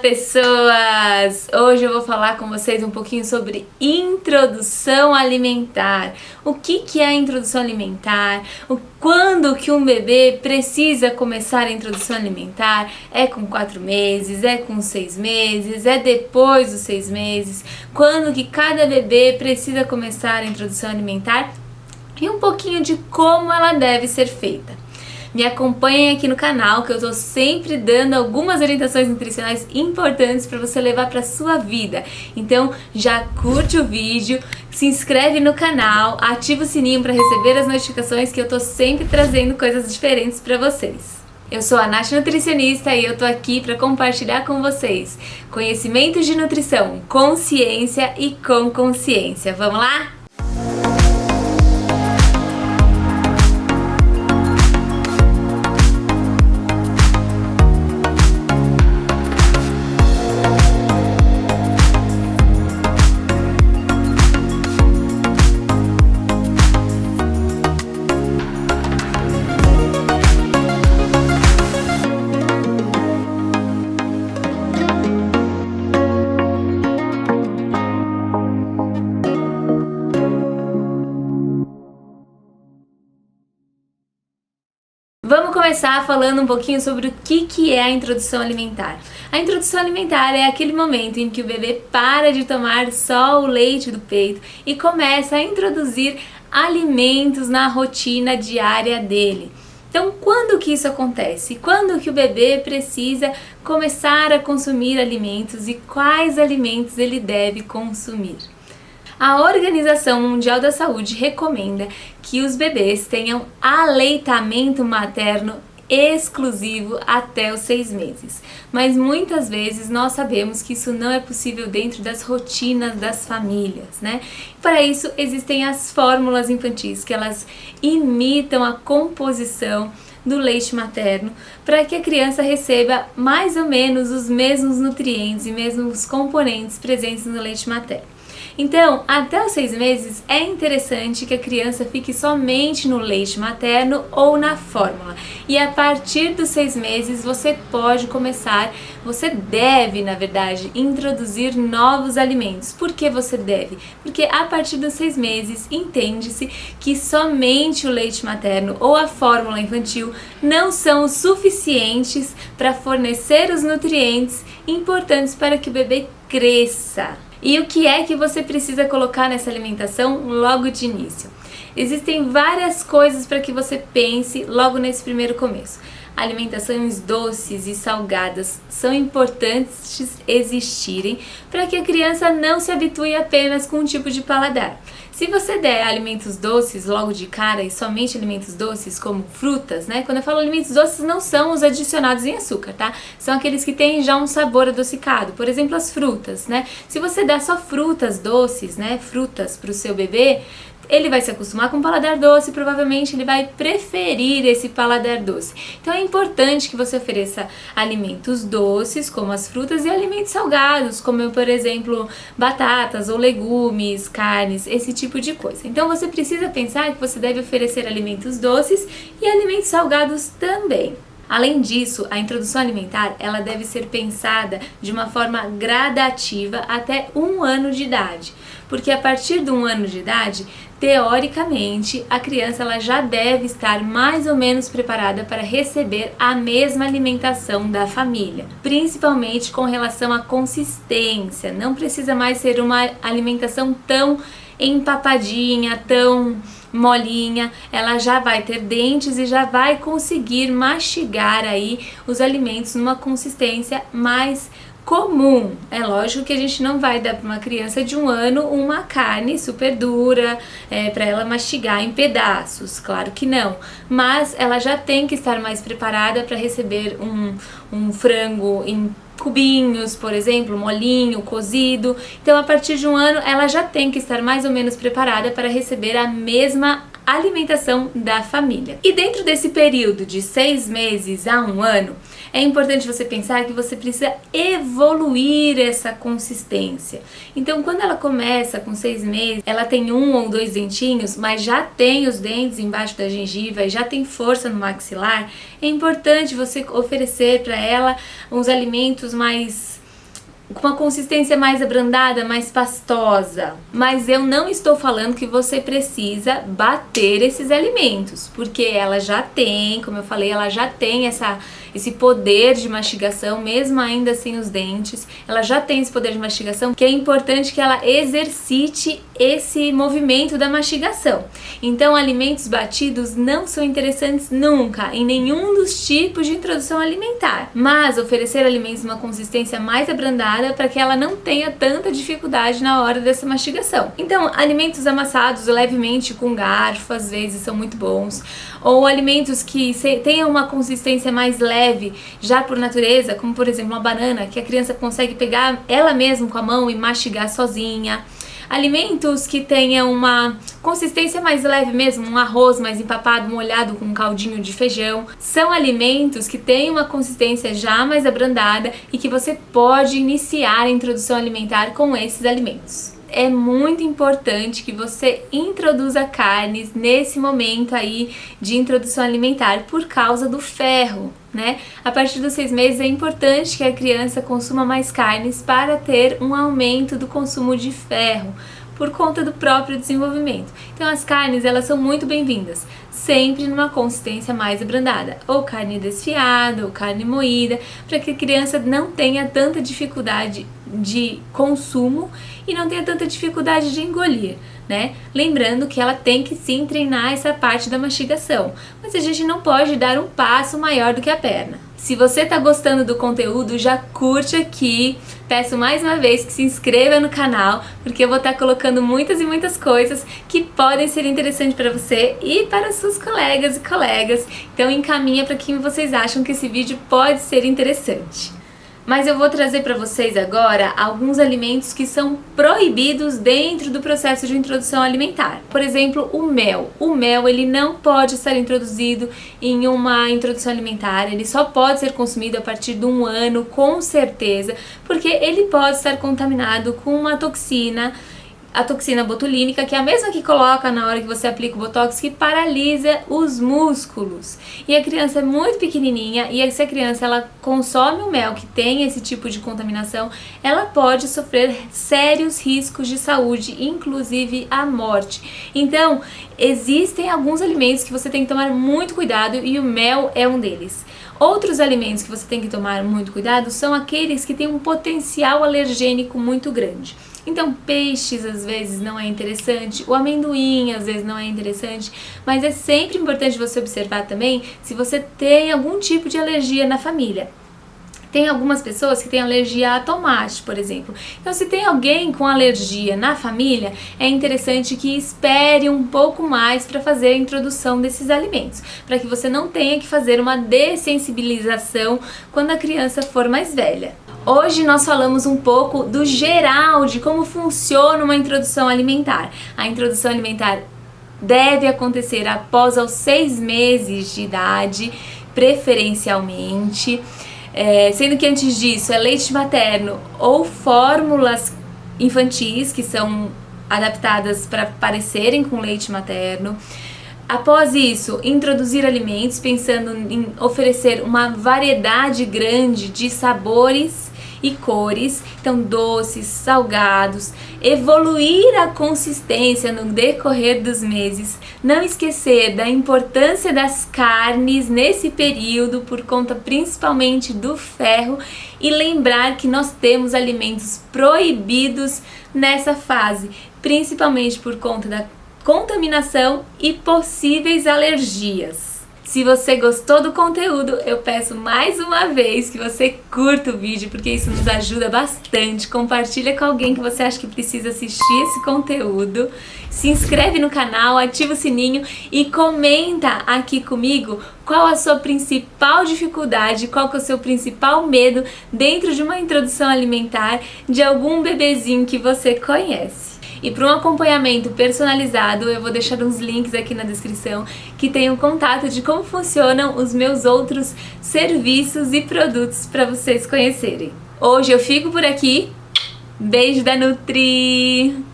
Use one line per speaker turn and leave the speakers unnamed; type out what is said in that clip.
pessoas! Hoje eu vou falar com vocês um pouquinho sobre introdução alimentar. O que é a introdução alimentar? Quando que um bebê precisa começar a introdução alimentar? É com 4 meses? É com 6 meses? É depois dos 6 meses? Quando que cada bebê precisa começar a introdução alimentar? E um pouquinho de como ela deve ser feita. Me acompanhem aqui no canal que eu estou sempre dando algumas orientações nutricionais importantes para você levar para sua vida. Então já curte o vídeo, se inscreve no canal, ativa o sininho para receber as notificações que eu estou sempre trazendo coisas diferentes para vocês. Eu sou a Nath Nutricionista e eu tô aqui para compartilhar com vocês conhecimentos de nutrição, com ciência e com consciência. Vamos lá? Vamos começar falando um pouquinho sobre o que é a introdução alimentar. A introdução alimentar é aquele momento em que o bebê para de tomar só o leite do peito e começa a introduzir alimentos na rotina diária dele. Então, quando que isso acontece? Quando que o bebê precisa começar a consumir alimentos e quais alimentos ele deve consumir? A Organização Mundial da Saúde recomenda que os bebês tenham aleitamento materno exclusivo até os 6 meses. Mas muitas vezes nós sabemos que isso não é possível dentro das rotinas das famílias, né? Para isso existem as fórmulas infantis, que elas imitam a composição do leite materno para que a criança receba mais ou menos os mesmos nutrientes e mesmos componentes presentes no leite materno. Então, até os 6 meses é interessante que a criança fique somente no leite materno ou na fórmula. E a partir dos 6 meses você deve, na verdade, introduzir novos alimentos. Por que você deve? Porque a partir dos 6 meses entende-se que somente o leite materno ou a fórmula infantil não são suficientes para fornecer os nutrientes importantes para que o bebê cresça. E o que é que você precisa colocar nessa alimentação logo de início? Existem várias coisas para que você pense logo nesse primeiro começo. Alimentações doces e salgadas são importantes existirem para que a criança não se habitue apenas com um tipo de paladar. Se você der alimentos doces logo de cara e somente alimentos doces como frutas, né? Quando eu falo alimentos doces não são os adicionados em açúcar, tá? São aqueles que têm já um sabor adocicado. Por exemplo, as frutas, né? Se você dá só frutas doces, né? Frutas para o seu bebê, ele vai se acostumar com o paladar doce e provavelmente ele vai preferir esse paladar doce. Então é importante que você ofereça alimentos doces, como as frutas, e alimentos salgados, como por exemplo batatas ou legumes, carnes, esse tipo de coisa. Então você precisa pensar que você deve oferecer alimentos doces e alimentos salgados também. Além disso, a introdução alimentar ela deve ser pensada de uma forma gradativa até 1 ano de idade, porque a partir de 1 ano de idade, teoricamente, a criança ela já deve estar mais ou menos preparada para receber a mesma alimentação da família, principalmente com relação à consistência. Não precisa mais ser uma alimentação tão empapadinha, tão molinha, ela já vai ter dentes e já vai conseguir mastigar aí os alimentos numa consistência mais comum. É lógico que a gente não vai dar para uma criança de 1 ano uma carne super dura para ela mastigar em pedaços, claro que não, mas ela já tem que estar mais preparada para receber um frango em cubinhos, por exemplo, molinho, cozido. Então a partir de 1 ano ela já tem que estar mais ou menos preparada para receber a mesma alimentação da família. E dentro desse período de 6 meses a 1 ano, é importante você pensar que você precisa evoluir essa consistência. Então, quando ela começa com 6 meses, ela tem 1 ou 2 dentinhos, mas já tem os dentes embaixo da gengiva e já tem força no maxilar, é importante você oferecer para ela uns alimentos mais com uma consistência mais abrandada, mais pastosa. Mas eu não estou falando que você precisa bater esses alimentos, porque ela já tem, como eu falei, ela já tem esse poder de mastigação, mesmo ainda sem os dentes. Ela já tem esse poder de mastigação, que é importante que ela exercite esse movimento da mastigação. Então, alimentos batidos não são interessantes nunca, em nenhum dos tipos de introdução alimentar. Mas oferecer alimentos uma consistência mais abrandada para que ela não tenha tanta dificuldade na hora dessa mastigação. Então, alimentos amassados levemente com garfo, às vezes são muito bons. Ou alimentos que tenham uma consistência mais leve, já por natureza, como por exemplo uma banana, que a criança consegue pegar ela mesma com a mão e mastigar sozinha. Alimentos que tenham uma consistência mais leve mesmo, um arroz mais empapado, molhado com um caldinho de feijão. São alimentos que têm uma consistência já mais abrandada e que você pode iniciar a introdução alimentar com esses alimentos. É muito importante que você introduza carnes nesse momento aí de introdução alimentar por causa do ferro, né? A partir dos 6 meses é importante que a criança consuma mais carnes para ter um aumento do consumo de ferro por conta do próprio desenvolvimento. Então as carnes, elas são muito bem-vindas, sempre numa consistência mais abrandada, ou carne desfiada, ou carne moída, para que a criança não tenha tanta dificuldade de consumo e não tenha tanta dificuldade de engolir, né? Lembrando que ela tem que sim treinar essa parte da mastigação, mas a gente não pode dar um passo maior do que a perna. Se você tá gostando do conteúdo, já curte aqui. Peço mais uma vez que se inscreva no canal, porque eu vou estar colocando muitas e muitas coisas que podem ser interessantes para você e para seus colegas e colegas. Então encaminha para quem vocês acham que esse vídeo pode ser interessante. Mas eu vou trazer para vocês agora alguns alimentos que são proibidos dentro do processo de introdução alimentar. Por exemplo, o mel. O mel, ele não pode estar introduzido em uma introdução alimentar, ele só pode ser consumido a partir de 1 ano, com certeza, porque ele pode estar contaminado com uma toxina, a toxina botulínica, que é a mesma que coloca na hora que você aplica o botox, que paralisa os músculos. E a criança é muito pequenininha, e se a criança ela consome o mel que tem esse tipo de contaminação, ela pode sofrer sérios riscos de saúde, inclusive a morte. Então, existem alguns alimentos que você tem que tomar muito cuidado, e o mel é um deles. Outros alimentos que você tem que tomar muito cuidado são aqueles que têm um potencial alergênico muito grande. Então, peixes às vezes não é interessante, o amendoim às vezes não é interessante, mas é sempre importante você observar também se você tem algum tipo de alergia na família. Tem algumas pessoas que têm alergia a tomate, por exemplo. Então, se tem alguém com alergia na família, é interessante que espere um pouco mais para fazer a introdução desses alimentos, para que você não tenha que fazer uma dessensibilização quando a criança for mais velha. Hoje nós falamos um pouco do geral, de como funciona uma introdução alimentar. A introdução alimentar deve acontecer após aos 6 meses de idade, preferencialmente. Sendo que antes disso é leite materno ou fórmulas infantis que são adaptadas para parecerem com leite materno. Após isso, introduzir alimentos pensando em oferecer uma variedade grande de sabores e cores, então doces, salgados, evoluir a consistência no decorrer dos meses, não esquecer da importância das carnes nesse período por conta principalmente do ferro e lembrar que nós temos alimentos proibidos nessa fase, principalmente por conta da contaminação e possíveis alergias. Se você gostou do conteúdo, eu peço mais uma vez que você curta o vídeo, porque isso nos ajuda bastante. Compartilha com alguém que você acha que precisa assistir esse conteúdo. Se inscreve no canal, ativa o sininho e comenta aqui comigo qual a sua principal dificuldade, qual que é o seu principal medo dentro de uma introdução alimentar de algum bebezinho que você conhece. E para um acompanhamento personalizado, eu vou deixar uns links aqui na descrição que tem um contato de como funcionam os meus outros serviços e produtos para vocês conhecerem. Hoje eu fico por aqui. Beijo da Nutri!